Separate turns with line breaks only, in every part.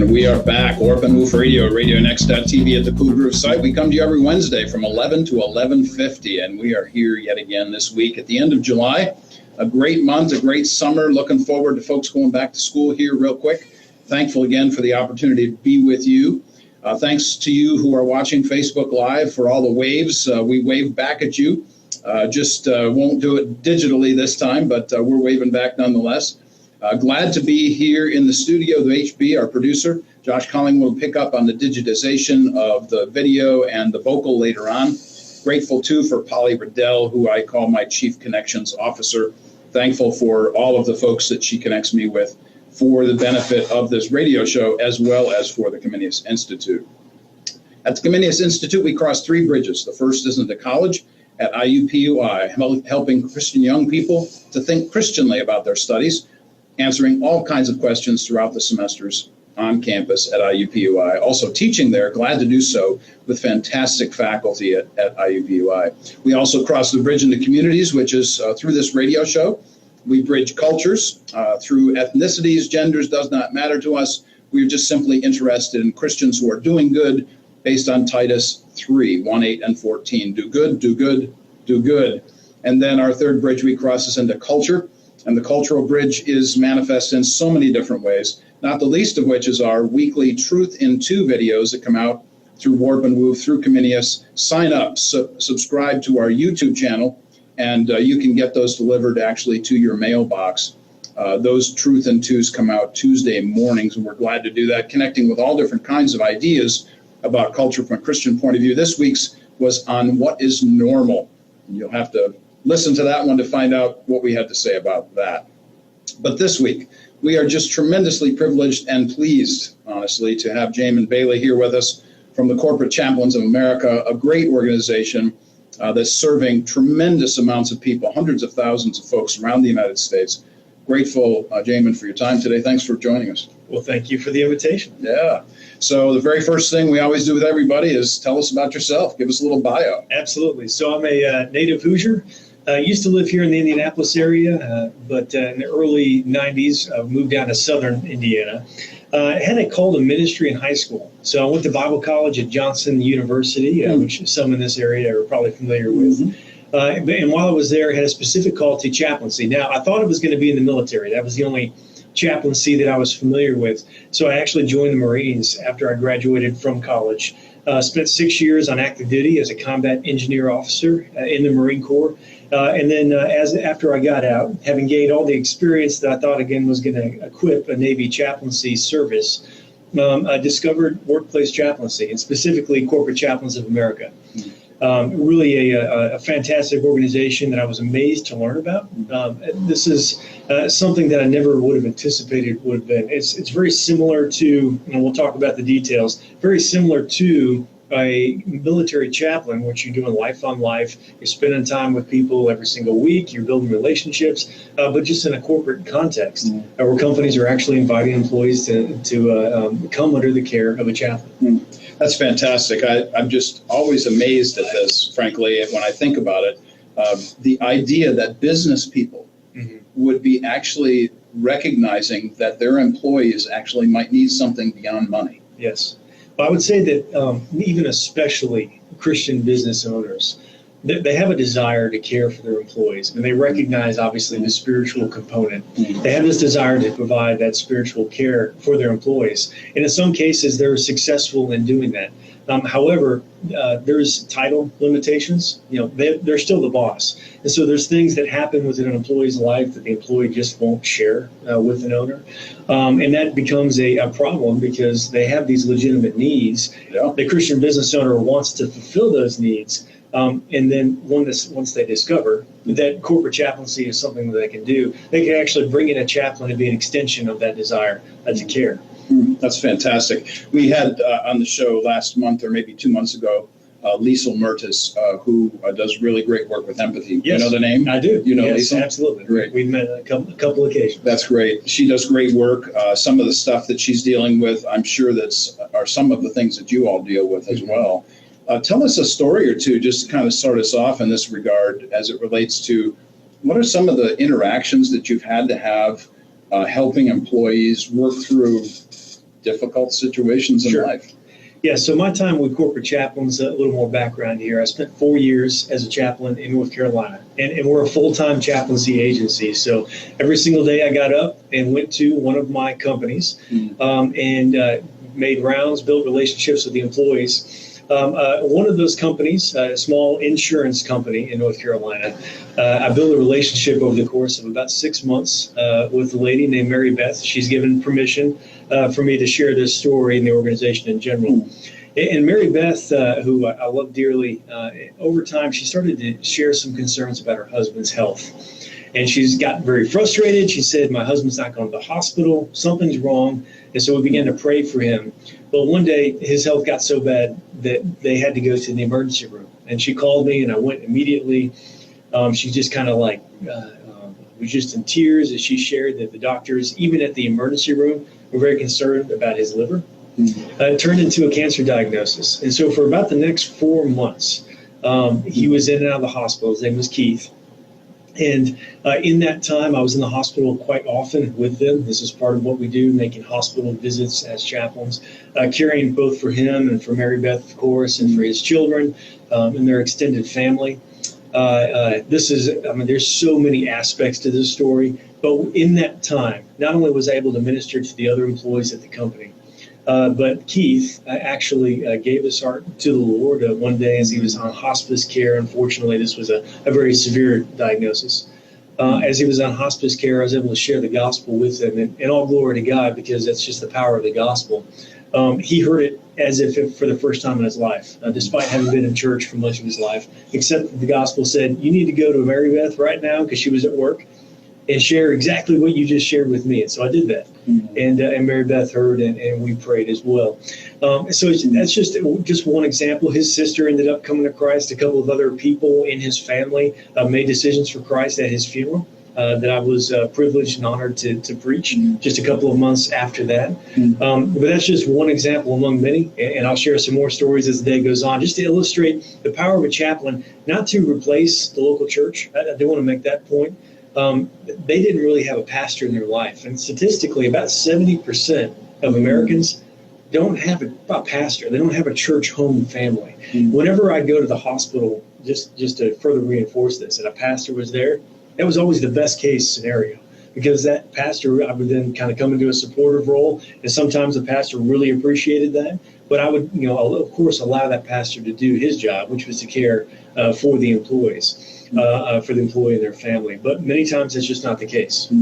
And we are back. Woof and Woof Radio, RadioNext.tv at the Cool Groove site. We come to you every Wednesday from 11 to 11:50, and we are here yet again this week at the end of July. A great month, a great summer. Looking forward to folks going back to school here real quick. Thankful again for the opportunity to be with you. Thanks to you who are watching Facebook Live for all the waves. We wave back at you. Just won't do it digitally this time, but we're waving back nonetheless. Glad to be here in the studio with HB, our producer. Josh Collingwood will pick up on the digitization of the video and the vocal later on. Grateful, too, for Polly Riddell, who I call my Chief Connections Officer. Thankful for all of the folks that she connects me with for the benefit of this radio show, as well as for the Comenius Institute. At the Comenius Institute, we cross three bridges. The first is into college at IUPUI, helping Christian young people to think Christianly about their studies, answering all kinds of questions throughout the semesters on campus at IUPUI. Also teaching there, glad to do so, with fantastic faculty at IUPUI. We also cross the bridge into communities, which is through this radio show. We bridge cultures through ethnicities, genders, does not matter to us. We're just simply interested in Christians who are doing good based on Titus 3, 1, 8, and 14. Do good, do good, do good. And then our third bridge we cross is into culture. And the cultural bridge is manifest in so many different ways, not the least of which is our weekly Truth in 2 videos that come out through Warp and Woof, through Comenius. Sign up, subscribe to our YouTube channel, and you can get those delivered actually to your mailbox. Those Truth in 2s come out Tuesday mornings, and we're glad to do that, connecting with all different kinds of ideas about culture from a Christian point of view. This week's was on what is normal. You'll have to listen to that one to find out what we had to say about that. But this week, we are just tremendously privileged and pleased, honestly, to have Jamin Bailey here with us from the Corporate Chaplains of America, a great organization that's serving tremendous amounts of people, hundreds of thousands of folks around the United States. Grateful, Jamin, for your time today. Thanks for joining us.
Well, thank you for the invitation.
Yeah. So the very first thing we always do with everybody is tell us about yourself. Give us a little bio.
Absolutely. So I'm a native Hoosier. Used to live here in the Indianapolis area, but in the early 90s, I moved down to southern Indiana. I had a call to ministry in high school. So I went to Bible college at Johnson University, which some in this area are probably familiar with. Mm-hmm. And while I was there, I had a specific call to chaplaincy. Now, I thought it was going to be in the military. That was the only chaplaincy that I was familiar with. So I actually joined the Marines after I graduated from college. Spent 6 years on active duty as a combat engineer officer in the Marine Corps. And then after I got out, having gained all the experience that I thought, again, was going to equip a Navy chaplaincy service, I discovered workplace chaplaincy, and specifically Corporate Chaplains of America. Really a fantastic organization that I was amazed to learn about. This is something that I never would have anticipated would have been. It's very similar to, and we'll talk about the details, very similar to a military chaplain, which you're doing life on life. You're spending time with people every single week. You're building relationships, but just in a corporate context, where companies are actually inviting employees to come under the care of a chaplain.
That's fantastic. I'm just always amazed at this, frankly, when I think about it. The idea that business people would be actually recognizing that their employees actually might need something beyond money.
Yes. I would say that even especially Christian business owners, they have a desire to care for their employees, and they recognize, obviously, the spiritual component. They have this desire to provide that spiritual care for their employees, and in some cases, they're successful in doing that. However, there's title limitations. They're still the boss, and so there's things that happen within an employee's life that the employee just won't share with an owner, and that becomes a problem because they have these legitimate needs. Yeah. The Christian business owner wants to fulfill those needs. And then once they discover that corporate chaplaincy is something that they can do, they can actually bring in a chaplain to be an extension of that desire to care.
That's fantastic. We had on the show last month or maybe 2 months ago, Liesl Mertes, who does really great work with empathy.
Yes,
you know the name?
I do.
You know
yes,
Liesl?
Absolutely.
Great.
We've met a couple occasions.
That's great. She does great work. Some of the stuff that she's dealing with, I'm sure are some of the things that you all deal with as well. Tell us a story or two, just to kind of start us off in this regard as it relates to what are some of the interactions that you've had to have helping employees work through difficult situations in
Sure.
life.
Yeah, so my time with Corporate Chaplains, a little more background here. I spent 4 years as a chaplain in North Carolina, and we're a full-time chaplaincy agency. So every single day I got up and went to one of my companies and made rounds, built relationships with the employees. One of those companies, a small insurance company in North Carolina, I built a relationship over the course of about 6 months with a lady named Mary Beth. She's given permission for me to share this story in the organization in general. And Mary Beth, who I love dearly, over time, she started to share some concerns about her husband's health. And she's gotten very frustrated. She said, my husband's not going to the hospital. Something's wrong. And so we began to pray for him. But one day, his health got so bad that they had to go to the emergency room. And she called me, and I went immediately. She just kind of was just in tears as she shared that the doctors, even at the emergency room, were very concerned about his liver. It turned into a cancer diagnosis. And so for about the next 4 months, he was in and out of the hospital. His name was Keith. And in that time, I was in the hospital quite often with them. This is part of what we do, making hospital visits as chaplains, caring both for him and for Mary Beth, of course, and for his children and their extended family. There's so many aspects to this story. But in that time, not only was I able to minister to the other employees at the company, but Keith actually gave his heart to the Lord one day as he was on hospice care. Unfortunately, this was a very severe diagnosis. As he was on hospice care, I was able to share the gospel with him, and all glory to God, because that's just the power of the gospel. He heard it as if for the first time in his life, despite having been in church for much of his life, except that the gospel said, you need to go to Mary Beth right now, because she was at work, and share exactly what you just shared with me. And so I did that. And Mary Beth heard, and we prayed as well. So that's just one example. His sister ended up coming to Christ. A couple of other people in his family made decisions for Christ at his funeral that I was privileged and honored to preach just a couple of months after that. But that's just one example among many. And I'll share some more stories as the day goes on, just to illustrate the power of a chaplain, not to replace the local church. I do want to make that point. They didn't really have a pastor in their life. And statistically, about 70% of Americans don't have a pastor. They don't have a church home family. Whenever I'd go to the hospital, just to further reinforce this, and a pastor was there, that was always the best case scenario, because that pastor, I would then kind of come into a supportive role. And sometimes the pastor really appreciated that. But I would, of course, allow that pastor to do his job, which was to care for the employees. For the employee and their family, but many times that's just not the case.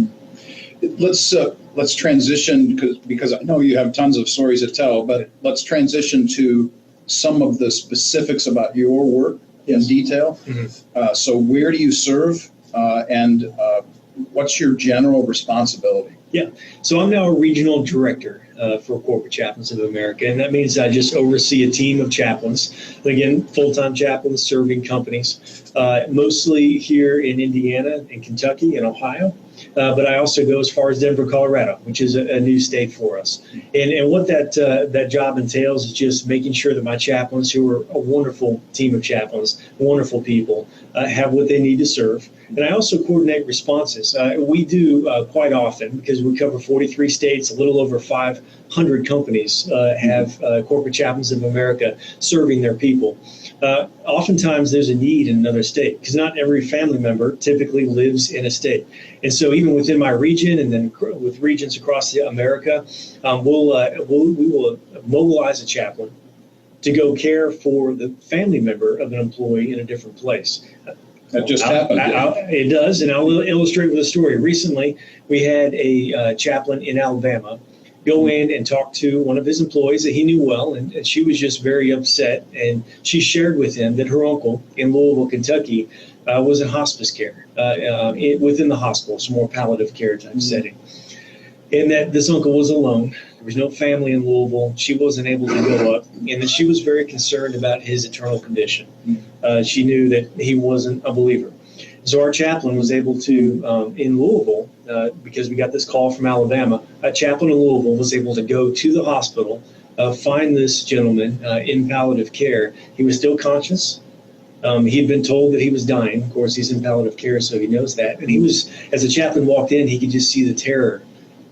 Let's transition because I know you have tons of stories to tell, but let's transition to some of the specifics about your work in detail. So where do you serve, and what's your general responsibility? Yeah,
so I'm now a regional director for Corporate Chaplains of America, and that means I just oversee a team of chaplains. Again, full-time chaplains serving companies, mostly here in Indiana and Kentucky and Ohio. But I also go as far as Denver, Colorado, which is a new state for us. And what that job entails is just making sure that my chaplains, who are a wonderful team of chaplains, wonderful people, have what they need to serve. And I also coordinate responses. We do quite often, because we cover 43 states, a little over 500 companies have Corporate Chaplains of America serving their people. Oftentimes there's a need in another state, because not every family member typically lives in a state. And so even within my region, and then with regions across America, we will mobilize a chaplain to go care for the family member of an employee in a different place.
That just happened.
It does, and I'll illustrate with a story. Recently, we had a chaplain in Alabama go in and talk to one of his employees that he knew well, and she was just very upset. And she shared with him that her uncle in Louisville, Kentucky, was in hospice care within the hospital, some more palliative care type setting. And that this uncle was alone. There was no family in Louisville. She wasn't able to go up, and that she was very concerned about his eternal condition. She knew that he wasn't a believer. So our chaplain was able to, in Louisville, because we got this call from Alabama, a chaplain in Louisville was able to go to the hospital, find this gentleman in palliative care. He was still conscious. He'd been told that he was dying. Of course, he's in palliative care, so he knows that. And he was, as the chaplain walked in, he could just see the terror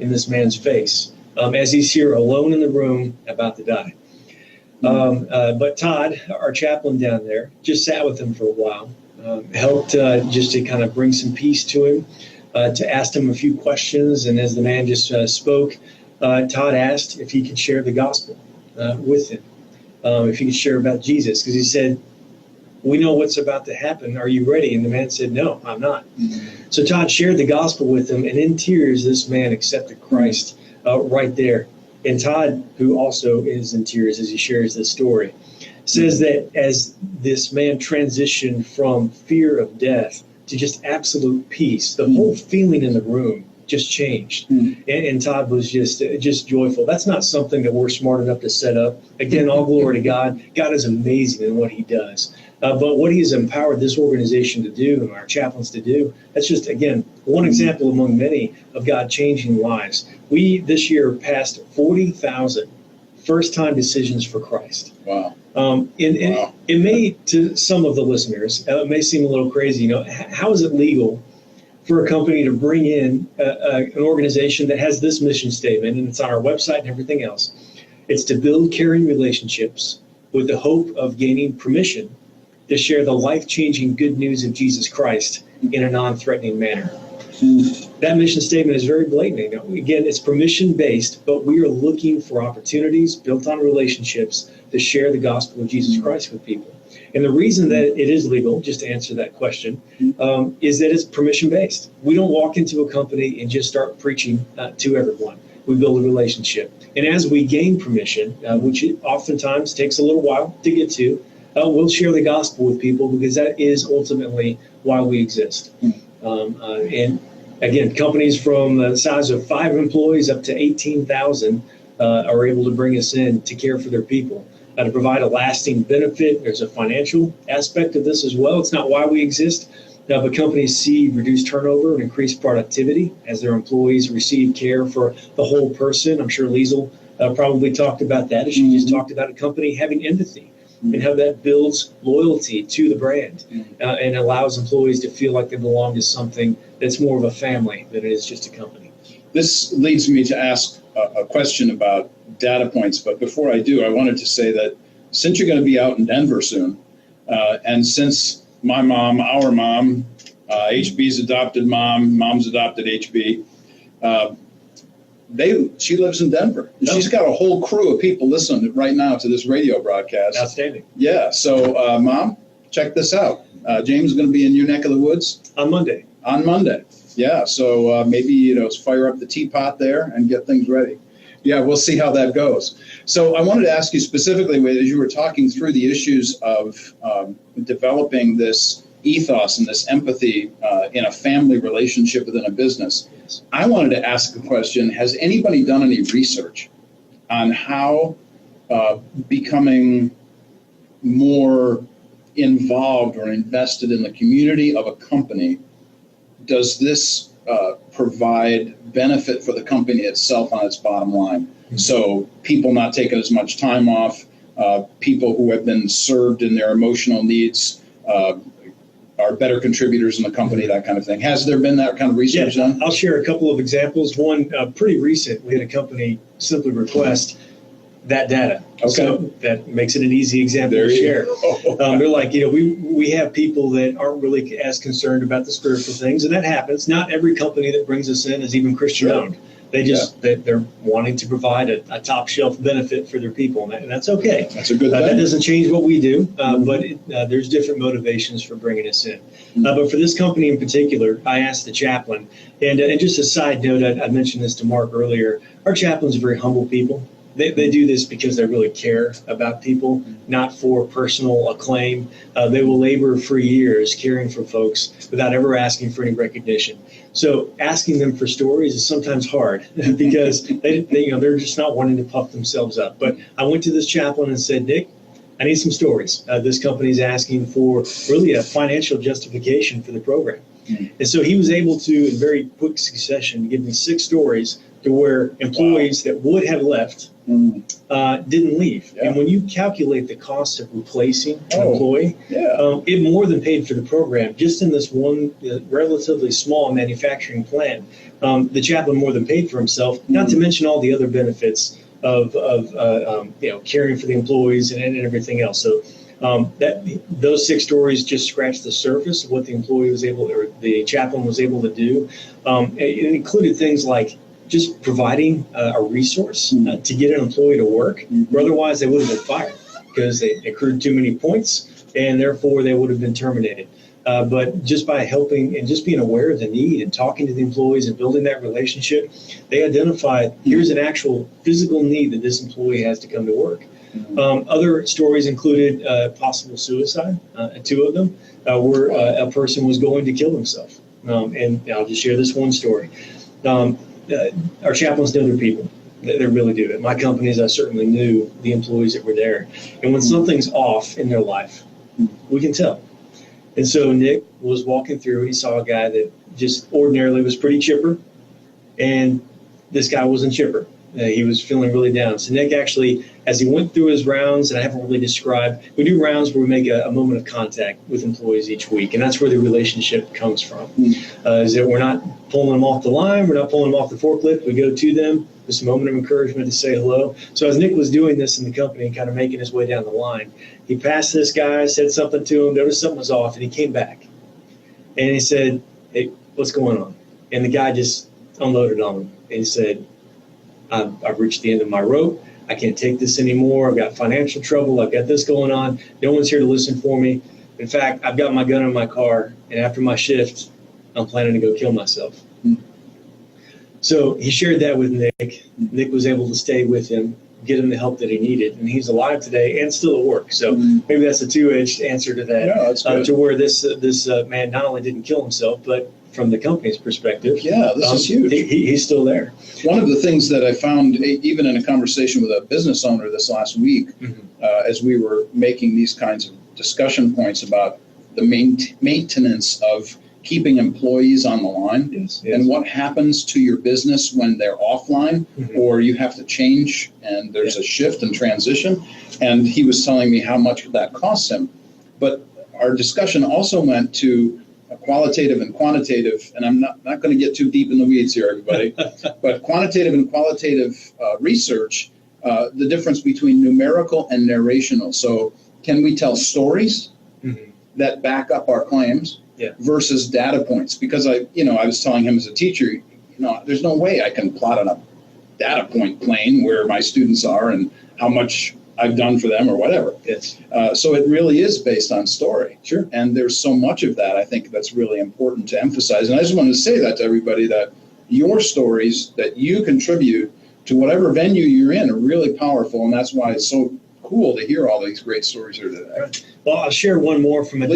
in this man's face. as he's here alone in the room about to die. But Todd, our chaplain down there, just sat with him for a while, helped just to kind of bring some peace to him, to ask him a few questions. And as the man just spoke, Todd asked if he could share the gospel with him, if he could share about Jesus, because he said, we know what's about to happen. Are you ready? And the man said, no, I'm not. So Todd shared the gospel with him, and in tears, this man accepted Christ right there. And Todd, who also is in tears as he shares this story, says that as this man transitioned from fear of death to just absolute peace, the whole feeling in the room just changed. And Todd was just joyful. That's not something that we're smart enough to set up. Again, all glory to God. God is amazing in what he does. But what he has empowered this organization to do and our chaplains to do, that's just, again, one example among many of God changing lives. We, this year, passed 40,000 first-time decisions for Christ.
Wow.
Wow. It may, to some of the listeners, it may seem a little crazy. How is it legal for a company to bring in an organization that has this mission statement, and it's on our website and everything else? It's to build caring relationships with the hope of gaining permission to share the life-changing good news of Jesus Christ in a non-threatening manner. That mission statement is very blatant. Again, it's permission-based, but we are looking for opportunities built on relationships to share the gospel of Jesus Christ with people. And the reason that it is legal, just to answer that question, is that it's permission-based. We don't walk into a company and just start preaching to everyone. We build a relationship. And as we gain permission, which oftentimes takes a little while to get to, we'll share the gospel with people, because that is ultimately why we exist. And again, companies from the size of 5 employees up to 18,000 are able to bring us in to care for their people, to provide a lasting benefit. There's a financial aspect of this as well. It's not why we exist, but companies see reduced turnover and increased productivity as their employees receive care for the whole person. I'm sure Liesl probably talked about that, as she just talked about a company having empathy, and how that builds loyalty to the brand and allows employees to feel like they belong to something that's more of a family than it is just a company.
This leads me to ask a question about data points. But before I do, I wanted to say that since you're going to be out in Denver soon, and since my mom, our mom, HB's adopted mom's adopted HB, she lives in Denver. And she's got a whole crew of people listening right now to this radio broadcast.
Outstanding.
Yeah. So, Mom, check this out. James is going to be in your neck of the woods
On Monday.
Yeah. So maybe, fire up the teapot there and get things ready. Yeah, we'll see how that goes. So I wanted to ask you specifically, Wade, as you were talking through the issues of developing this ethos and this empathy in a family relationship within a business. I wanted to ask a question. Has anybody done any research on how becoming more involved or invested in the community of a company, does this provide benefit for the company itself on its bottom line? So people not taking as much time off, people who have been served in their emotional needs are better contributors in the company, that kind of thing. Has there been that kind of research done?
I'll share a couple of examples. One, pretty recent, we had a company simply request that data.
Okay.
So that makes it an easy example to share. They're like, we have people that aren't really as concerned about the spiritual things, and that happens. Not every company that brings us in is even Christian-owned. They just, they're wanting to provide a top shelf benefit for their people, and that's okay.
That's a good thing.
That doesn't change what we do, but there's different motivations for bringing us in. But for this company in particular, I asked the chaplain, and just a side note, I mentioned this to Mark earlier, our chaplains are very humble people. They do this because they really care about people, not for personal acclaim. They will labor for years caring for folks without ever asking for any recognition. So asking them for stories is sometimes hard because they're just not wanting to puff themselves up. But I went to this chaplain and said, Nick, I need some stories. This company is asking for really a financial justification for the program. And so he was able to, in very quick succession, give me 6 stories to where employees that would have left didn't leave.
Yeah.
And when you calculate the cost of replacing an employee,
Yeah.
it more than paid for the program. Just in this one relatively small manufacturing plant, the chaplain more than paid for himself, not to mention all the other benefits of caring for the employees and everything else. So those 6 stories just scratched the surface of what the chaplain was able to do. It included things like just providing a resource to get an employee to work, or otherwise they would have been fired because they accrued too many points, and therefore they would have been terminated. But just by helping and just being aware of the need and talking to the employees and building that relationship, they identified here's an actual physical need that this employee has to come to work. Other stories included possible suicide. 2 of them where a person was going to kill himself. And I'll just share this one story. Our chaplains know their people. They really do. At my companies, I certainly knew the employees that were there. And when something's off in their life, we can tell. And so Nick was walking through. He saw a guy that just ordinarily was pretty chipper. And this guy wasn't chipper. He was feeling really down. So Nick actually, as he went through his rounds, and I haven't really described, we do rounds where we make a moment of contact with employees each week, and that's where the relationship comes from. Is that we're not pulling them off the line, we're not pulling them off the forklift, we go to them, just a moment of encouragement to say hello. So as Nick was doing this in the company and kind of making his way down the line, he passed this guy, said something to him, noticed something was off, and he came back. And he said, "Hey, what's going on?" And the guy just unloaded on him. And he said, I've reached the end of my rope. I can't take this anymore. I've got financial trouble. I've got this going on. No one's here to listen for me. In fact, I've got my gun in my car, and after my shift, I'm planning to go kill myself. So he shared that with Nick. Nick was able to stay with him, get him the help that he needed, and he's alive today and still at work. So maybe that's a 2-edged answer to that.
Yeah, that's good.
To where this man not only didn't kill himself, but from the company's perspective,
this is huge.
He's still there.
One of the things that I found, even in a conversation with a business owner this last week, as we were making these kinds of discussion points about the maintenance of keeping employees on the line, and what happens to your business when they're offline or you have to change and there's a shift and transition. And he was telling me how much that costs him. But our discussion also went to qualitative and quantitative, and I'm not going to get too deep in the weeds here, everybody, but quantitative and qualitative research, the difference between numerical and narrational. So can we tell stories that back up our claims versus data points? Because I was telling him as a teacher, there's no way I can plot on a data point plane where my students are and how much I've done for them or whatever. So it really is based on story.
Sure.
And there's so much of that, I think that's really important to emphasize. And I just wanted to say that to everybody, that your stories that you contribute to whatever venue you're in are really powerful. And that's why it's so cool to hear all these great stories here today.
Right. Well, I'll share one more from a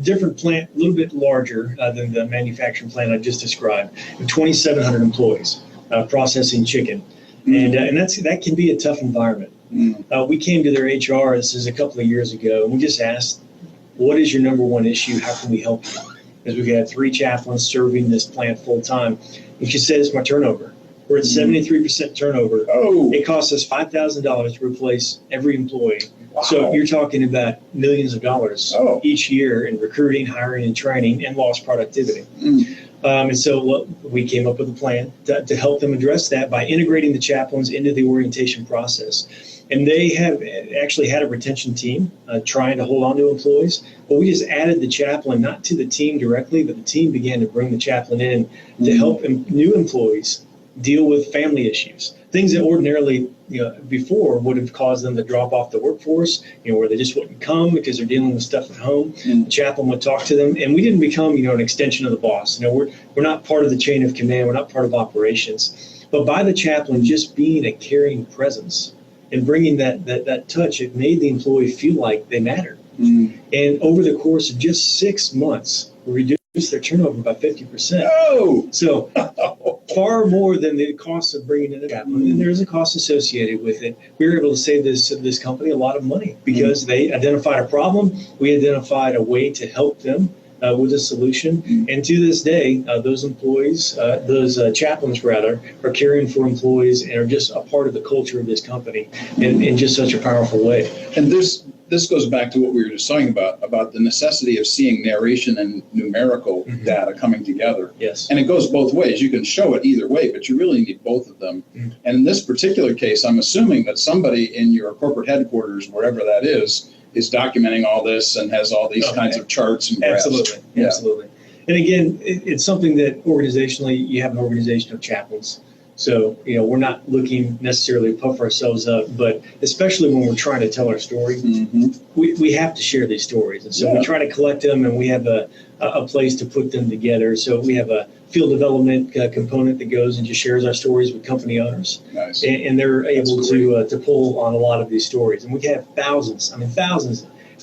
different plant, a little bit larger than the manufacturing plant I just described. 2,700 employees processing chicken. And that can be a tough environment. We came to their HR, this is a couple of years ago, and we just asked, what is your number one issue? How can we help you? Because we had 3 chaplains serving this plant full time. And she said, it's my turnover. We're at 73% turnover. It costs us $5,000 to replace every employee. Wow. So you're talking about millions of dollars each year in recruiting, hiring, and training, and lost productivity. And so we came up with a plan to help them address that by integrating the chaplains into the orientation process. And they have actually had a retention team trying to hold on to employees. But we just added the chaplain, not to the team directly, but the team began to bring the chaplain in to help new employees deal with family issues, things that ordinarily before would have caused them to drop off the workforce, where they just wouldn't come because they're dealing with stuff at home. The chaplain would talk to them, and we didn't become, an extension of the boss. We're not part of the chain of command. We're not part of operations. But by the chaplain just being a caring presence and bringing that touch, it made the employee feel like they mattered. And over the course of just 6 months, we reduced their turnover by 50%. So far more than the cost of bringing in a chaplain. And there's a cost associated with it. We were able to save this company a lot of money because they identified a problem. We identified a way to help them with a solution. And to this day, those chaplains rather, are caring for employees and are just a part of the culture of this company in just such a powerful way.
And this goes back to what we were just talking about the necessity of seeing narration and numerical data coming together.
Yes.
And it goes both ways. You can show it either way, but you really need both of them. And in this particular case, I'm assuming that somebody in your corporate headquarters, wherever that is documenting all this and has all these kinds of charts and graphs.
Absolutely.
Yeah.
Absolutely. And again, it's something that organizationally, you have an organization of chaplains. So, we're not looking necessarily to puff ourselves up, but especially when we're trying to tell our story, we have to share these stories. And so we try to collect them, and we have a place to put them together. So we have a field development component that goes and just shares our stories with company owners.
Nice.
And they're able to pull on a lot of these stories. And we have thousands.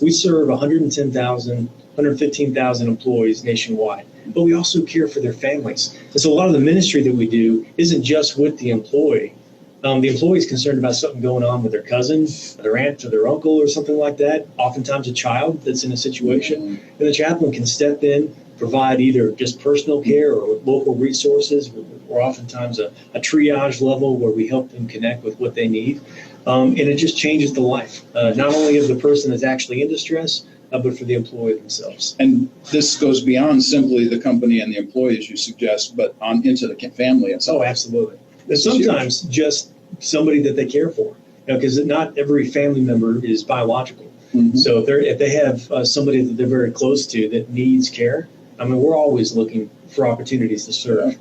We serve 110,000, 115,000 employees nationwide. But we also care for their families. And so a lot of the ministry that we do isn't just with the employee. The employee is concerned about something going on with their cousin, their aunt, or their uncle, or something like that. Oftentimes a child that's in a situation. And the chaplain can step in, provide either just personal care or local resources, or oftentimes a triage level where we help them connect with what they need. And it just changes the life, not only of the person that's actually in distress, but for the employee themselves.
And this goes beyond simply the company and the employees you suggest, but on into the family itself.
Oh, absolutely. And sometimes just somebody that they care for, because not every family member is biological. So if they have somebody that they're very close to that needs care, we're always looking for opportunities to serve.
Yeah.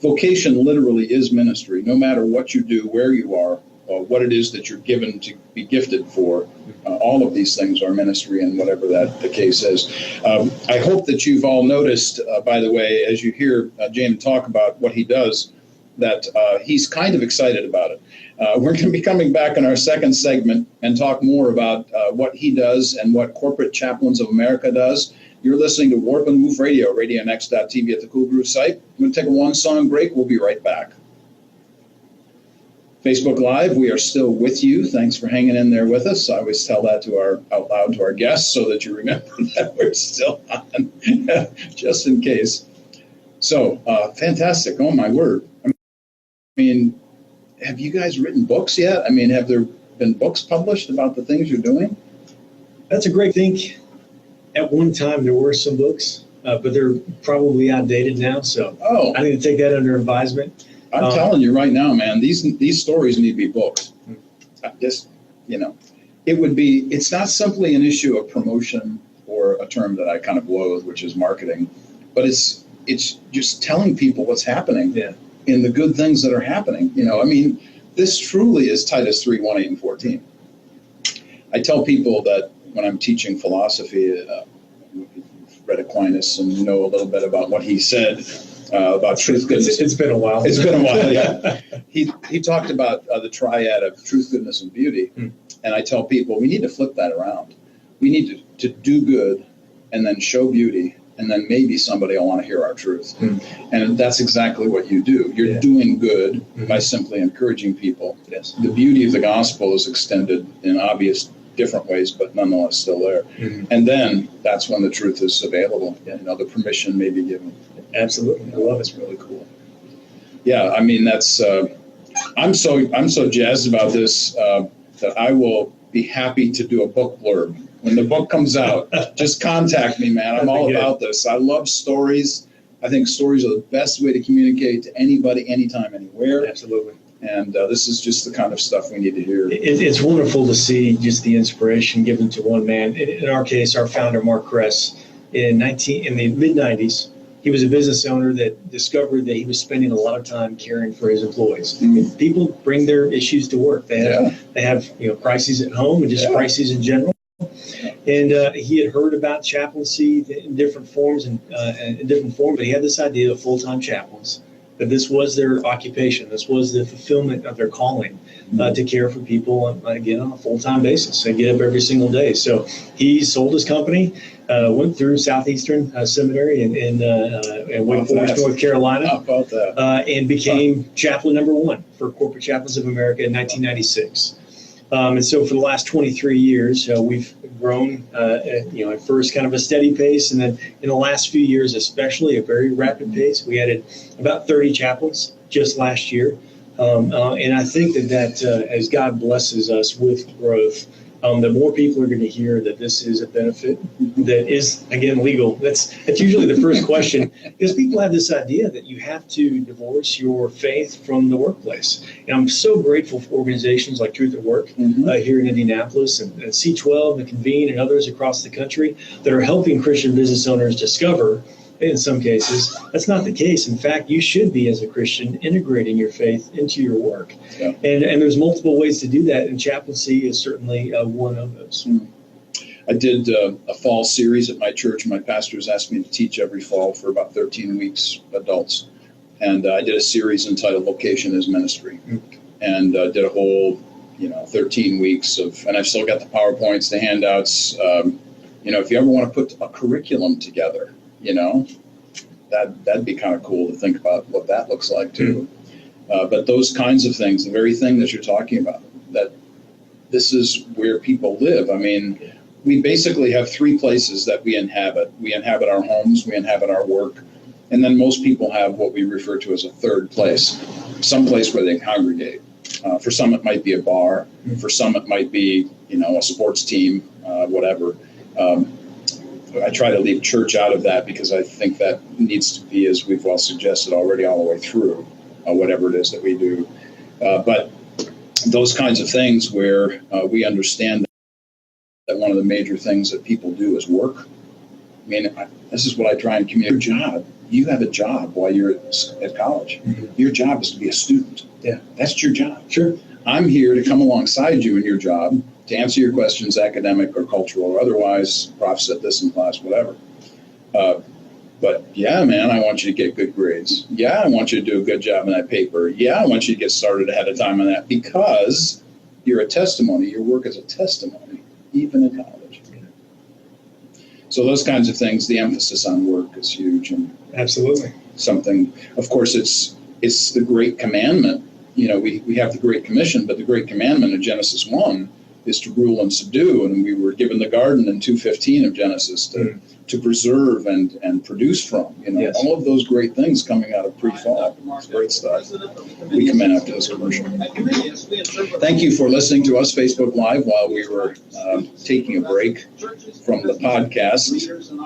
Vocation literally is ministry, no matter what you do, where you are, what it is that you're given to be gifted for. All of these things are ministry, and whatever that the case is. I hope that you've all noticed, by the way, as you hear James talk about what he does, that he's kind of excited about it. We're going to be coming back in our second segment and talk more about what he does and what Corporate Chaplains of America does. You're listening to Warp and Woof Radio, RadioNext.tv at the Cool Groove site. I'm going to take a one-song break. We'll be right back. Facebook Live, we are still with you. Thanks for hanging in there with us. I always tell that out loud to our guests so that you remember that we're still on, just in case. So, fantastic. Oh, my word. Have you guys written books yet? Have there been books published about the things you're doing?
That's a great thing. At one time, there were some books, but they're probably outdated now. So I need to take that under advisement.
I'm telling you right now, man, these stories need to be books. It's not simply an issue of promotion or a term that I kind of loathe, which is marketing, but it's just telling people what's happening in the good things that are happening. This truly is Titus 3, 1, 8, and 14. I tell people that when I'm teaching philosophy, you've read Aquinas and you know a little bit about what he said about truth, goodness.
It's been a while.
It's been a while, yeah. He talked about the triad of truth, goodness, and beauty. And I tell people we need to flip that around. We need to do good and then show beauty, and then maybe somebody will want to hear our truth. And that's exactly what you do. You're doing good by simply encouraging people.
Yes.
The beauty of the gospel is extended in obvious different ways, but nonetheless still there. And then that's when the truth is available. The permission may be given.
Absolutely. I love it.
It's really cool. Yeah, that's I'm so jazzed about this that I will be happy to do a book blurb. When the book comes out, just contact me, man. I'm all about this. I love stories. I think stories are the best way to communicate to anybody, anytime, anywhere.
Absolutely.
And this is just the kind of stuff we need to hear.
It's wonderful to see just the inspiration given to one man. In our case, our founder, Mark Kress, in the mid-90s, he was a business owner that discovered that he was spending a lot of time caring for his employees. People bring their issues to work. They have crises at home and just crises in general. And he had heard about chaplaincy in different forms, but he had this idea of full-time chaplains, that this was their occupation, this was the fulfillment of their calling, to care for people, again, on a full-time basis. They get up every single day. So he sold his company, went through Southeastern Seminary in Wake Forest, North Carolina, and became chaplain number 1 for Corporate Chaplains of America in 1996. And so for the last 23 years, we've grown, at first kind of a steady pace, and then in the last few years, especially a very rapid pace. We added about 30 chaplains just last year. And I think that as God blesses us with growth, the more people are going to hear that this is a benefit that is, again, legal. That's usually the first question, because people have this idea that you have to divorce your faith from the workplace. And I'm so grateful for organizations like Truth at Work here in Indianapolis, and C12 and Convene and others across the country that are helping Christian business owners discover, in some cases, that's not the case. In fact, you should be, as a Christian, integrating your faith into your work. Yeah. And there's multiple ways to do that, and chaplaincy is certainly one of those.
I did a fall series at my church. My pastors asked me to teach every fall for about 13 weeks, adults. And I did a series entitled Vocation is Ministry. And did a whole, 13 weeks of, and I've still got the PowerPoints, the handouts. If you ever want to put a curriculum together, that'd be kind of cool to think about what that looks like too. But those kinds of things, the very thing that you're talking about, that this is where people live. I mean, we basically have three places that we inhabit. We inhabit our homes, we inhabit our work, and then most people have what we refer to as a third place, some place where they congregate. For some, it might be a bar. For some, it might be, a sports team, whatever. I try to leave church out of that because I think that needs to be, as we've well suggested already, all the way through whatever it is that we do. But those kinds of things where we understand that one of the major things that people do is work. I mean, this is what I try and communicate. Your job, you have a job while you're at college. Your job is to be a student.
Yeah,
that's your job.
Sure.
I'm here to come alongside you in your job to answer your questions, academic or cultural or otherwise. Prof said this in class, whatever. But yeah, man, I want you to get good grades. Yeah, I want you to do a good job in that paper. Yeah, I want you to get started ahead of time on that because you're a testimony. Your work is a testimony, even in college. So those kinds of things, the emphasis on work is huge. And
absolutely.
Something, of course, it's the great commandment. We have the Great Commission, but the Great Commandment in Genesis 1 is to rule and subdue. And we were given the garden in 2:15 of Genesis to preserve and produce from. Yes. All of those great things coming out of pre-fall. It's great stuff. We come in after this commercial. Thank you for listening to us Facebook Live while we were taking a break from the podcast.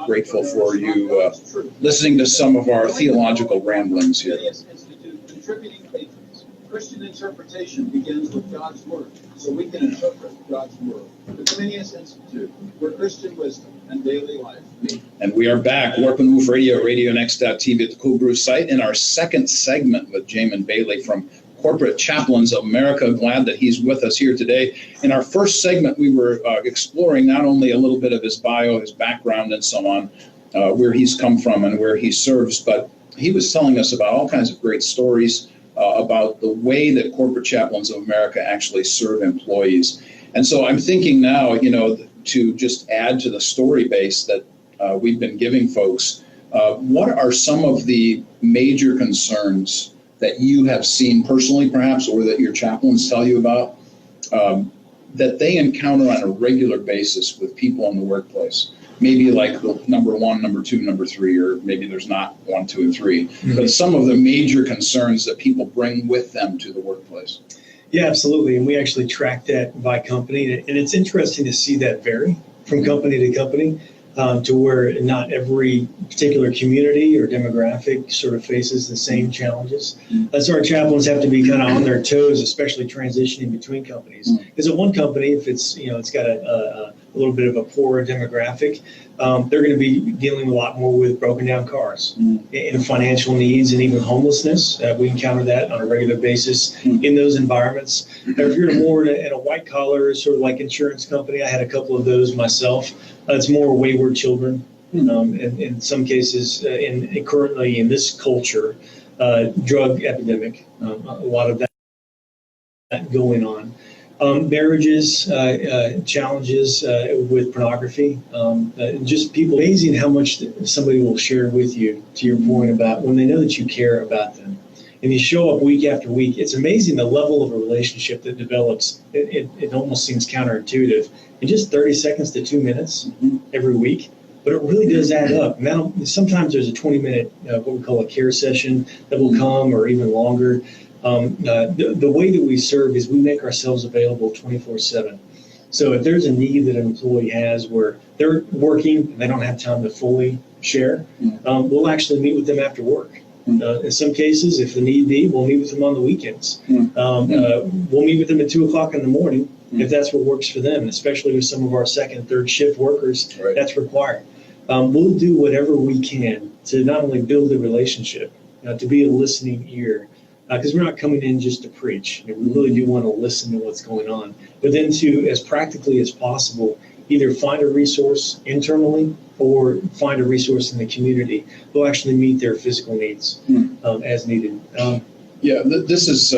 Grateful for you listening to some of our theological ramblings here.
Christian interpretation begins with God's Word, so we can interpret God's Word. The Comenius Institute, where Christian wisdom and daily life meet.
And we are back, Warp and Woof Radio, RadioNext.tv at the Cool Groove site, in our second segment with Jamin Bailey from Corporate Chaplains of America. Glad that he's with us here today. In our first segment, we were exploring not only a little bit of his bio, his background, and so on, where he's come from and where he serves, but he was telling us about all kinds of great stories about the way that Corporate Chaplains of America actually serve employees. And so I'm thinking now, to just add to the story base that we've been giving folks, what are some of the major concerns that you have seen personally, perhaps, or that your chaplains tell you about, that they encounter on a regular basis with people in the workplace? Maybe like number one, number two, number three, or maybe there's not 1, 2, and 3, but some of the major concerns that people bring with them to the workplace.
Yeah, absolutely. And we actually track that by company. And it's interesting to see that vary from company to company, to where not every particular community or demographic sort of faces the same challenges. So our chaplains have to be kind of on their toes, especially transitioning between companies. Because at one company, if it's, it's got a little bit of a poorer demographic, they're going to be dealing a lot more with broken down cars and financial needs and even homelessness. We encounter that on a regular basis in those environments. If you're more in a white collar, sort of like insurance company, I had a couple of those myself. It's more wayward children. In some cases, currently in this culture, drug epidemic, a lot of that going on. Marriages, challenges with pornography, just people. Amazing how much somebody will share with you, to your point about when they know that you care about them. and you show up week after week, it's amazing the level of a relationship that develops. It almost seems counterintuitive in just 30 seconds to 2 minutes every week. But it really does add up. Now, sometimes there's a 20-minute, what we call a care session that will come, or even longer. The way that we serve is we make ourselves available 24/7. So if there's a need that an employee has where they're working and they don't have time to fully share, we'll actually meet with them after work. In some cases, if the need be, we'll meet with them on the weekends. We'll meet with them at 2 o'clock in the morning if that's what works for them, especially with some of our second, third shift workers, that's required. We'll do whatever we can to not only build a relationship, to be a listening ear, because we're not coming in just to preach. We really do want to listen to what's going on, but then to, as practically as possible, either find a resource internally or find a resource in the community who'll actually meet their physical needs as needed.
This is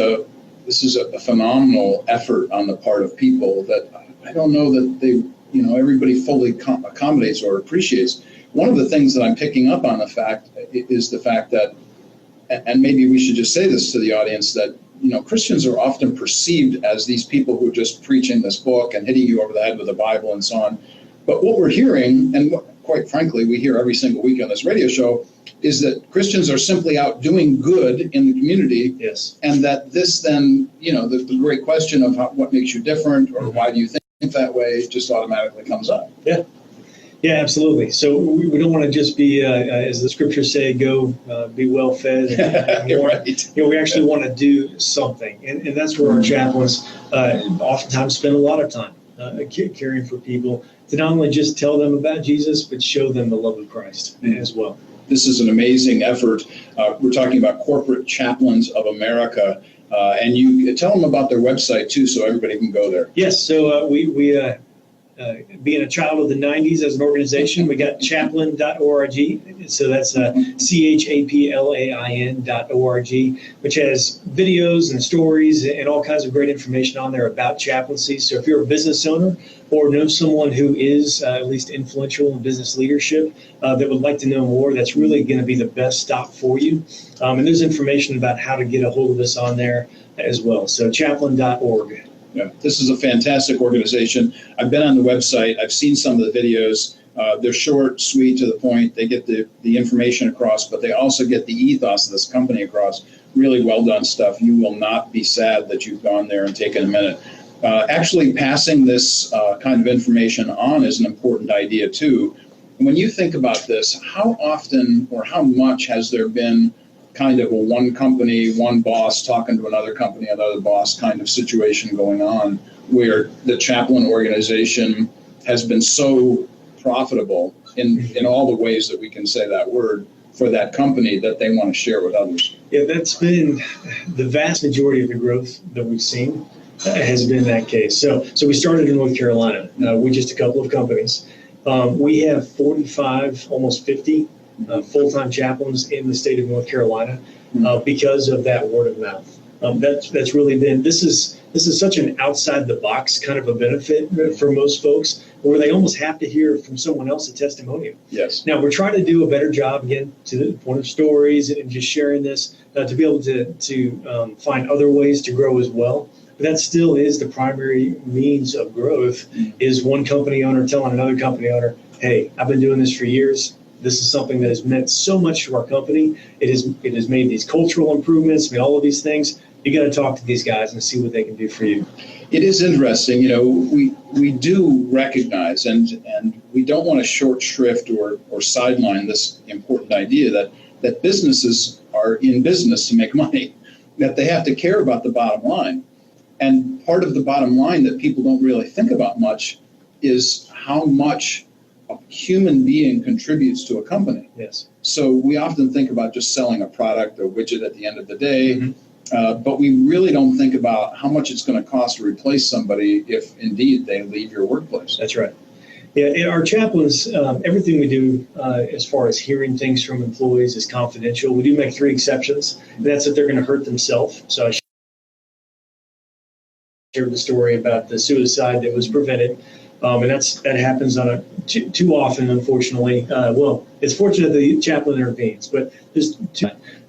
a phenomenal effort on the part of people that I don't know that they, everybody fully accommodates or appreciates. One of the things that I'm picking up on is the fact that, and maybe we should just say this to the audience, that Christians are often perceived as these people who are just preaching this book and hitting you over the head with the Bible and so on. But what we're hearing, and what, quite frankly, we hear every single week on this radio show, is that Christians are simply out doing good in the community.
Yes. And
that this then, the great question of what makes you different, or why do you think that way, just automatically comes up.
Yeah, absolutely. So we don't want to just be, as the scriptures say, go be well fed.
Right.
We actually want to do something. And that's where our chaplains oftentimes spend a lot of time caring for people, to not only just tell them about Jesus, but show them the love of Christ as well.
This is an amazing effort. We're talking about Corporate Chaplains of America. And you tell them about their website, too, so everybody can go there.
Yes. So we being a child of the 90s as an organization, we got chaplain.org. So that's CHAPLAIN.org, which has videos and stories and all kinds of great information on there about chaplaincy. So if you're a business owner or know someone who is at least influential in business leadership that would like to know more, that's really going to be the best stop for you. And there's information about how to get a hold of us on there as well. So chaplain.org.
Yeah, this is a fantastic organization. I've been on the website. I've seen some of the videos. They're short, sweet, to the point. They get the information across, but they also get the ethos of this company across. Really well done stuff. You will not be sad that you've gone there and taken a minute. Actually, passing this kind of information on is an important idea, too. When you think about this, how often or how much has there been kind of a one company, one boss talking to another company, another boss kind of situation going on, where the chaplain organization has been so profitable in all the ways that we can say that word for that company that they want to share with others? Yeah,
that's been the vast majority of the growth that we've seen has been that case. So we started in North Carolina with just a couple of companies. We have 45, almost 50 full-time chaplains in the state of North Carolina because of that word of mouth. That's really been, this is such an outside the box kind of a benefit for most folks, where they almost have to hear from someone else a testimonial.
Yes.
Now we're trying to do a better job, again, to the point of stories and just sharing this to be able to find other ways to grow as well. But that still is the primary means of growth, is one company owner telling another company owner, hey, I've been doing this for years. This is something that has meant so much to our company. It has made these cultural improvements, made all of these things. You got to talk to these guys and see what they can do for you.
It is interesting. We do recognize, and we don't want to short shrift or sideline this important idea that businesses are in business to make money, that they have to care about the bottom line. And part of the bottom line that people don't really think about much is how much a human being contributes to a company.
Yes.
So we often think about just selling a product or widget at the end of the day, but we really don't think about how much it's going to cost to replace somebody if indeed they leave your workplace.
That's right. Yeah, in our chaplains, everything we do as far as hearing things from employees is confidential. We do make 3 exceptions, and that's if they're going to hurt themselves. So I shared the story about the suicide that was prevented. And that happens on too often, unfortunately. Well, it's fortunate the chaplain intervenes, but there's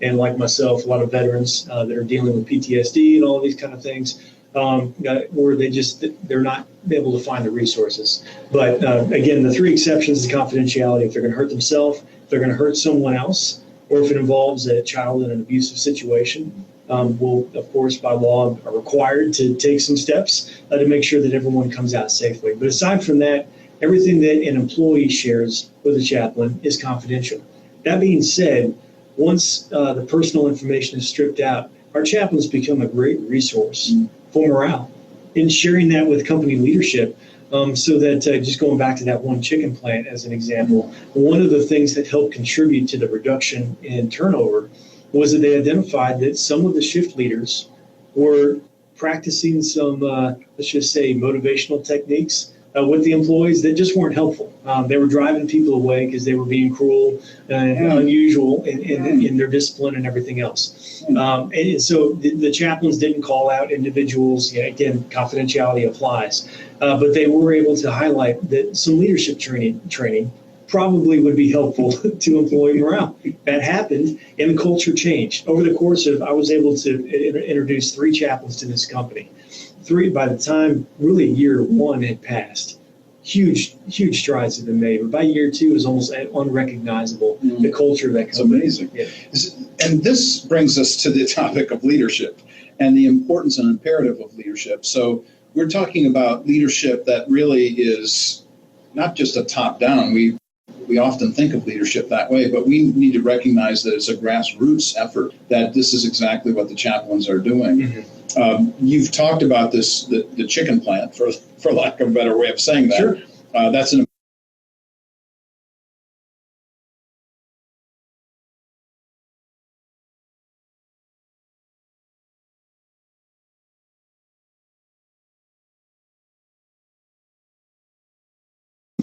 and like myself, a lot of veterans that are dealing with PTSD and all these kind of things, where they're not able to find the resources. But again, the three exceptions is confidentiality. If they're going to hurt themselves, if they're going to hurt someone else, or if it involves a child in an abusive situation, we'll, of course, by law, are required to take some steps to make sure that everyone comes out safely. But aside from that, everything that an employee shares with a chaplain is confidential. That being said, once the personal information is stripped out, our chaplains become a great resource for morale. In sharing that with company leadership, so that just going back to that one chicken plant as an example, one of the things that helped contribute to the reduction in turnover was that they identified that some of the shift leaders were practicing some, let's just say, motivational techniques with the employees that just weren't helpful. They were driving people away because they were being cruel and unusual in their discipline and everything else. And so the chaplains didn't call out individuals. Again, confidentiality applies. But they were able to highlight that some leadership training probably would be helpful to employee morale. That happened, and the culture changed. Over the course of, I was able to introduce 3 chaplains to this company. 3, by the time really year 1 had passed, huge strides had been made. But by year 2, it was almost unrecognizable, the culture of that company.
It's amazing. Yeah. And this brings us to the topic of leadership and the importance and imperative of leadership. So we're talking about leadership that really is not just a top-down. We often think of leadership that way, but we need to recognize that it's a grassroots effort, that this is exactly what the chaplains are doing. You've talked about this, the chicken plant, for lack of a better way of saying that.
Sure.
That's an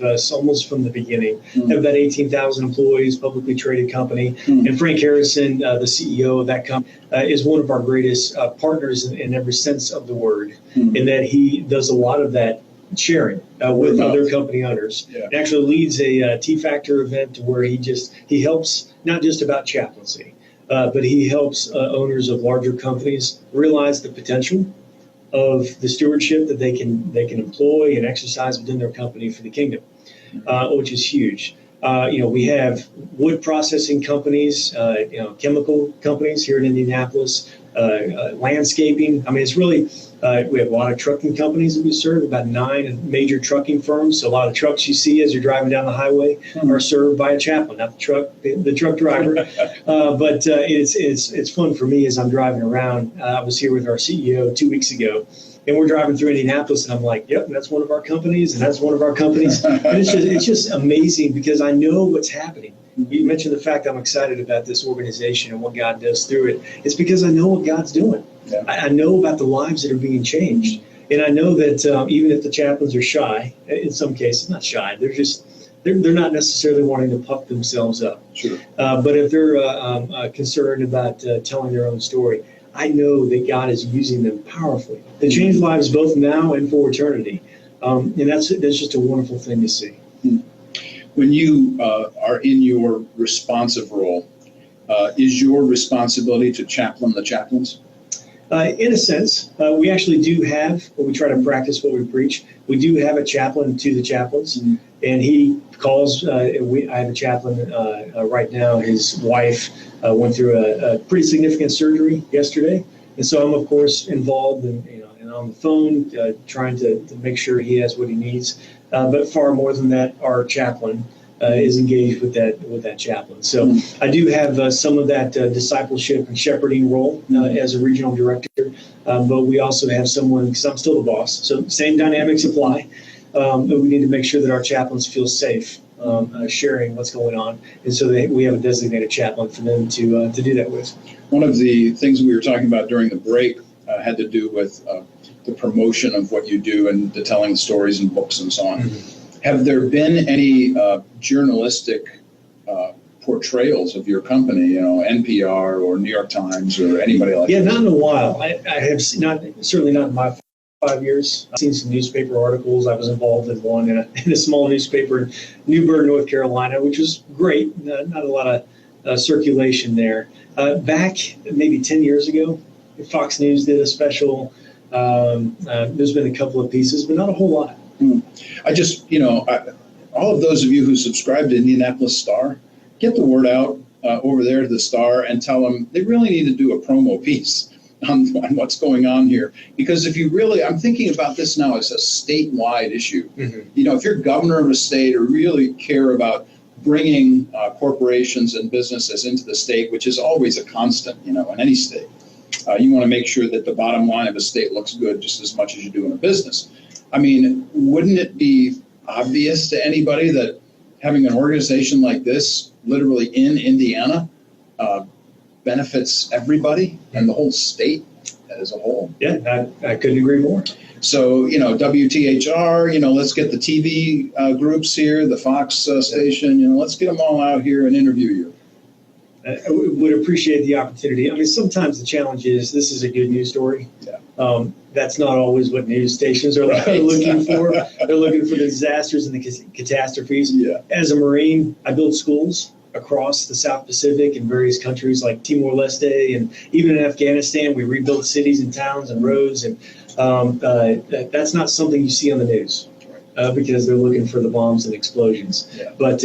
us almost from the beginning. Have about 18,000 employees, publicly traded company. And Frank Harrison, the CEO of that company, is one of our greatest partners in every sense of the word, in that he does a lot of that sharing with other company owners. Yeah. He actually leads a T-Factor event where he helps not just about chaplaincy, but he helps owners of larger companies realize the potential of the stewardship that they can employ and exercise within their company for the kingdom, which is huge. We have wood processing companies, chemical companies here in Indianapolis, landscaping. I mean, it's really, we have a lot of trucking companies that we serve, about 9 major trucking firms. So a lot of trucks you see as you're driving down the highway are served by a chaplain, not the truck driver. But it's fun for me as I'm driving around. I was here with our CEO 2 weeks ago, and we're driving through Indianapolis, and I'm like, yep, that's one of our companies, and that's one of our companies. And it's just amazing because I know what's happening. You mentioned the fact I'm excited about this organization and what God does through it. It's because I know what God's doing. Yeah. I know about the lives that are being changed. And I know that even if the chaplains are shy, in some cases, not shy, they're not necessarily wanting to puff themselves up.
Sure.
But if they're concerned about telling their own story, I know that God is using them powerfully to change lives both now and for eternity. And that's just a wonderful thing to see.
When you are in your responsive role, is your responsibility to chaplain the chaplains?
In a sense, we actually do have, we try to practice what we preach. We do have a chaplain to the chaplains, and he calls. I have a chaplain right now. His wife went through a pretty significant surgery yesterday, and so I'm of course involved and on the phone trying to make sure he has what he needs. But far more than that, our chaplain is engaged with that chaplain. So I do have some of that discipleship and shepherding role as a regional director, but we also have someone, because I'm still the boss, so same dynamics apply. But we need to make sure that our chaplains feel safe sharing what's going on, and so we have a designated chaplain for them to do that with.
One of the things we were talking about during the break had to do with the promotion of what you do and the telling stories and books and so on. Have there been any journalistic portrayals of your company, NPR or New York Times or anybody like that?
Yeah, not in a while. I have not, certainly not in my 5 years. I've seen some newspaper articles. I was involved in one in a small newspaper in New Bern, North Carolina, which was great. Not a lot of circulation there. Back maybe 10 years ago, Fox News did a special. There's been a couple of pieces, but not a whole lot.
I just, all of those of you who subscribe to Indianapolis Star, get the word out over there to the Star and tell them they really need to do a promo piece on what's going on here. Because if you really, I'm thinking about this now as a statewide issue.
Mm-hmm.
If you're governor of a state or really care about bringing corporations and businesses into the state, which is always a constant, in any state, you want to make sure that the bottom line of a state looks good just as much as you do in a business. I mean, wouldn't it be obvious to anybody that having an organization like this, literally in Indiana, benefits everybody and the whole state as a whole?
Yeah, I couldn't agree more.
So, WTHR, let's get the TV groups here, the Fox station, let's get them all out here and interview you.
I would appreciate the opportunity. I mean, sometimes the challenge is this is a good news story.
Yeah.
That's not always what news stations are looking for. They're looking for the disasters and the catastrophes.
Yeah.
As a Marine, I built schools across the South Pacific in various countries like Timor-Leste, and even in Afghanistan, we rebuilt cities and towns and roads. And that's not something you see on the news. Because they're looking for the bombs and explosions. Yeah. But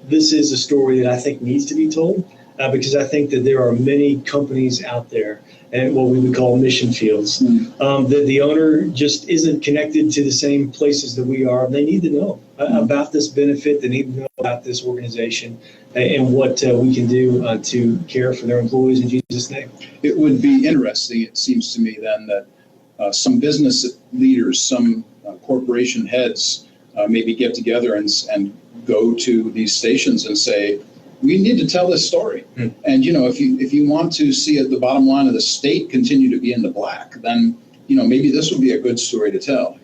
this is a story that I think needs to be told because I think that there are many companies out there and what we would call mission fields that the owner just isn't connected to the same places that we are. They need to know about this benefit. They need to know about this organization and what we can do to care for their employees in Jesus' name.
It would be interesting, it seems to me, then, that some business leaders, some corporation heads maybe get together and go to these stations and say, we need to tell this story. And, if you want to see the bottom line of the state continue to be in the black, then, maybe this would be a good story to tell.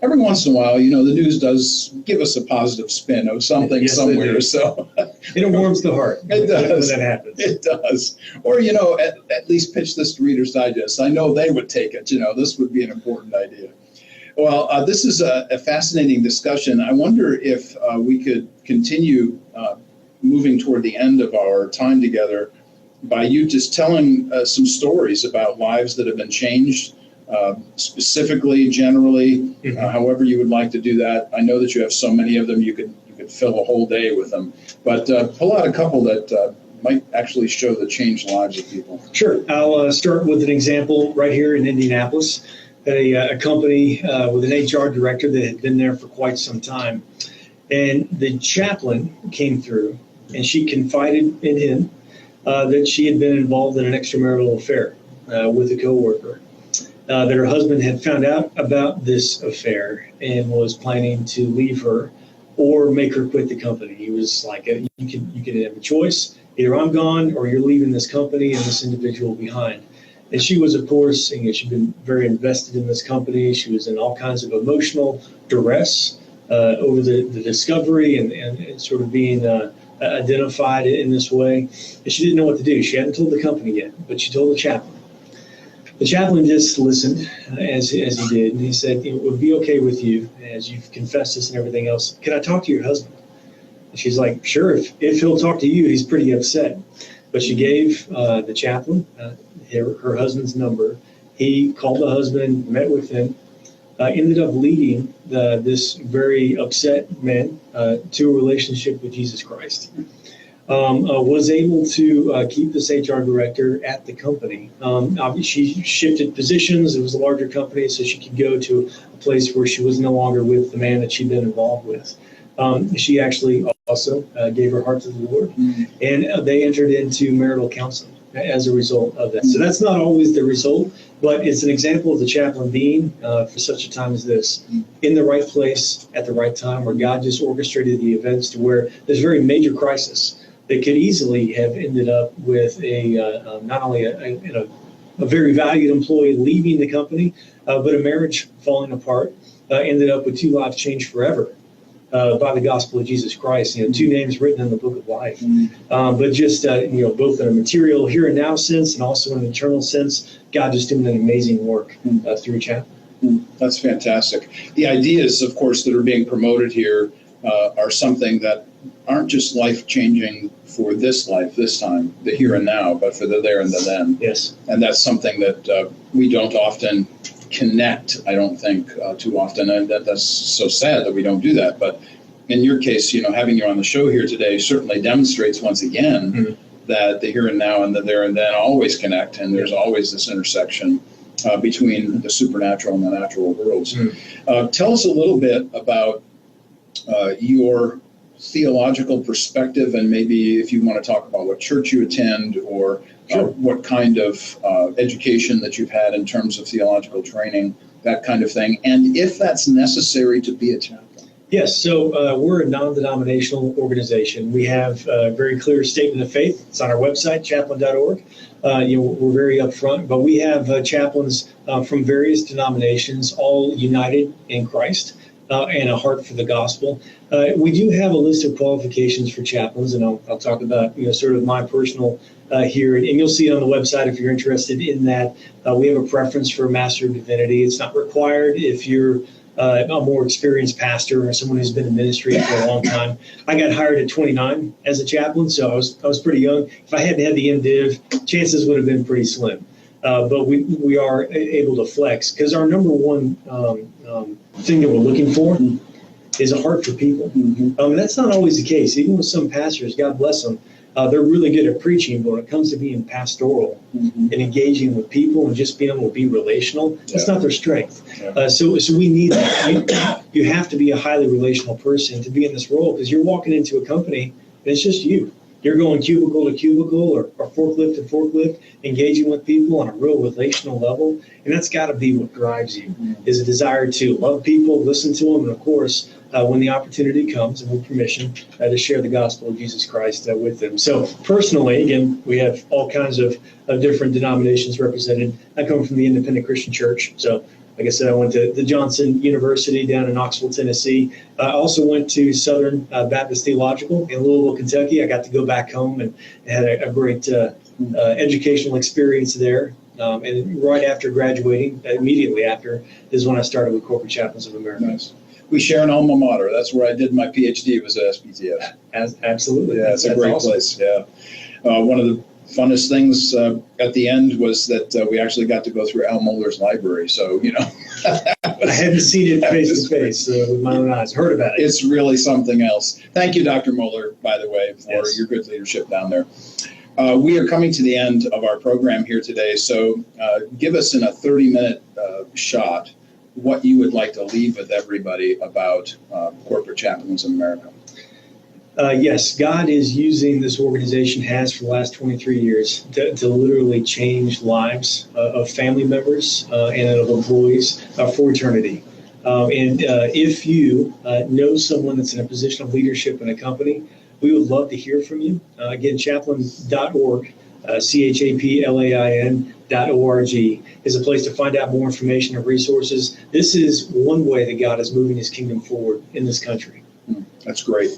Every once in a while, the news does give us a positive spin of something somewhere. So
it warms the heart.
It does.
When that happens.
It does. Or, at least pitch this to Reader's Digest. I know they would take it. This would be an important idea. Well, this is a fascinating discussion. I wonder if we could continue moving toward the end of our time together by you just telling some stories about lives that have been changed, specifically, generally, however you would like to do that. I know that you have so many of them, you could fill a whole day with them. But pull out a couple that might actually show the changed lives of people.
Sure. I'll start with an example right here in Indianapolis. A company with an HR director that had been there for quite some time. And the chaplain came through and she confided in him that she had been involved in an extramarital affair with a coworker. That her husband had found out about this affair and was planning to leave her or make her quit the company. He was like, you can have a choice. Either I'm gone or you're leaving this company and this individual behind. And she was, of course, she'd been very invested in this company. She was in all kinds of emotional duress over the discovery and sort of being identified in this way. And she didn't know what to do. She hadn't told the company yet, but she told the chaplain. The chaplain just listened as he did, and he said, it would be okay with you, as you've confessed this and everything else. Can I talk to your husband? And she's like, sure, if he'll talk to you, he's pretty upset. But she gave the chaplain her husband's number. He called the husband, met with him, ended up leading this very upset man to a relationship with Jesus Christ. Was able to keep this HR director at the company. She shifted positions. It was a larger company, so she could go to a place where she was no longer with the man that she'd been involved with. She actually also gave her heart to the Lord, and they entered into marital counseling as a result of that. So that's not always the result, but it's an example of the chaplain being for such a time as this, in the right place at the right time, where God just orchestrated the events to where this very major crisis that could easily have ended up with not only a very valued employee leaving the company, but a marriage falling apart, ended up with two lives changed forever by the gospel of Jesus Christ. Two names written in the book of life. But just, both in a material here and now sense and also in an eternal sense, God just doing an amazing work through Chaplains.
That's fantastic. The ideas, of course, that are being promoted here are something that aren't just life-changing for this life, this time, the here and now, but for the there and the then.
Yes.
And that's something that we don't often connect, I don't think, too often. And that's so sad that we don't do that. But in your case, having you on the show here today certainly demonstrates once again that the here and now and the there and then always connect, and there's always this intersection between the supernatural and the natural worlds. Tell us a little bit about your theological perspective, and maybe if you want to talk about what church you attend, or what kind of education that you've had in terms of theological training, that kind of thing, and if that's necessary to be a chaplain.
Yes, so we're a non-denominational organization. We have a very clear statement of faith. It's on our website, chaplain.org. We're very upfront, but we have chaplains from various denominations, all united in Christ and a heart for the gospel. We do have a list of qualifications for chaplains, and I'll talk about sort of my personal here, and you'll see it on the website if you're interested in that. We have a preference for a Master of Divinity. It's not required if you're a more experienced pastor or someone who's been in ministry for a long time. I got hired at 29 as a chaplain, so I was pretty young. If I hadn't had the MDiv, chances would have been pretty slim. But we are able to flex, because our number one thing that we're looking for is a heart for people. And that's not always the case. Even with some pastors, God bless them, they're really good at preaching, but when it comes to being pastoral and engaging with people and just being able to be relational, that's not their strength. So we need that. You have to be a highly relational person to be in this role, because you're walking into a company and it's just you. You're going cubicle to cubicle or forklift to forklift, engaging with people on a real relational level. And that's got to be what drives you, is a desire to love people, listen to them, and of course, when the opportunity comes and with permission, to share the gospel of Jesus Christ with them. So personally, again, we have all kinds of different denominations represented. I come from the Independent Christian Church. So like I said, I went to the Johnson University down in Knoxville, Tennessee. I also went to Southern Baptist Theological in Louisville, Kentucky. I got to go back home and had a great educational experience there. And right after graduating, immediately after, is when I started with Corporate Chaplains of America.
Nice. We share an alma mater. That's where I did my PhD, was at SBTF.
Absolutely.
Yeah, it's a great awesome place. Yeah. One of the funnest things at the end was that we actually got to go through Al Mohler's library. So,
I hadn't seen it face to face with my own eyes. Heard about it.
It's really something else. Thank you, Dr. Mohler, by the way, for your good leadership down there. We are coming to the end of our program here today. So give us in a 30-minute shot what you would like to leave with everybody about Corporate Chaplains of America.
Yes, God is using this organization, has for the last 23 years, to literally change lives of family members and of employees for eternity. And if you know someone that's in a position of leadership in a company, we would love to hear from you. Again, chaplains.org, chaplain.org is a place to find out more information and resources. This is one way that God is moving his kingdom forward in this country.
That's great.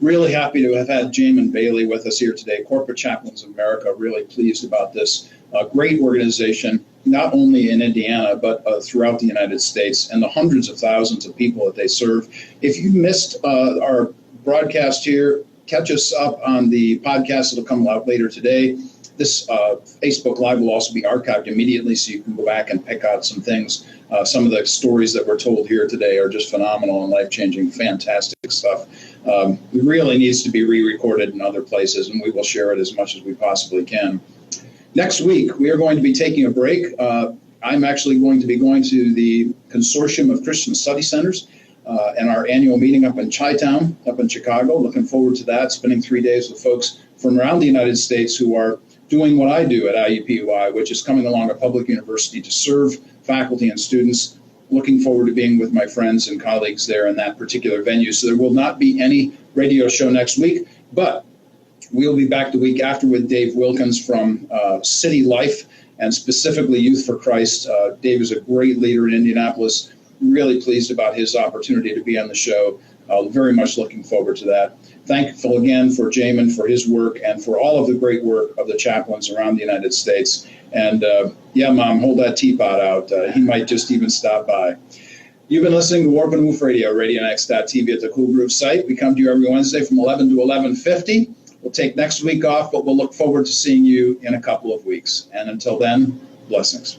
Really happy to have had Jamin Bailey with us here today, Corporate Chaplains of America. Really pleased about this great organization, not only in Indiana, but throughout the United States, and the hundreds of thousands of people that they serve. If you missed our broadcast here, catch us up on the podcast that'll come out later today. This Facebook Live will also be archived immediately, so you can go back and pick out some things. Some of the stories that were told here today are just phenomenal and life-changing, fantastic stuff. It really needs to be re-recorded in other places, and we will share it as much as we possibly can. Next week, we are going to be taking a break. I'm actually going to be going to the Consortium of Christian Study Centers and our annual meeting up in Chi-Town, up in Chicago. Looking forward to that, spending 3 days with folks from around the United States who are doing what I do at IUPUI, which is coming along a public university to serve faculty and students. Looking forward to being with my friends and colleagues there in that particular venue. So there will not be any radio show next week, but we'll be back the week after with Dave Wilkins from City Life, and specifically Youth for Christ. Dave is a great leader in Indianapolis, really pleased about his opportunity to be on the show. Very much looking forward to that. Thankful again for Jamin for his work and for all of the great work of the chaplains around the United States. And yeah, Mom, hold that teapot out. He might just even stop by. You've been listening to Warp and Woof Radio, RadioNext.tv at the Cool Groove site. We come to you every Wednesday from 11 to 11:50. We'll take next week off, but we'll look forward to seeing you in a couple of weeks. And until then, blessings.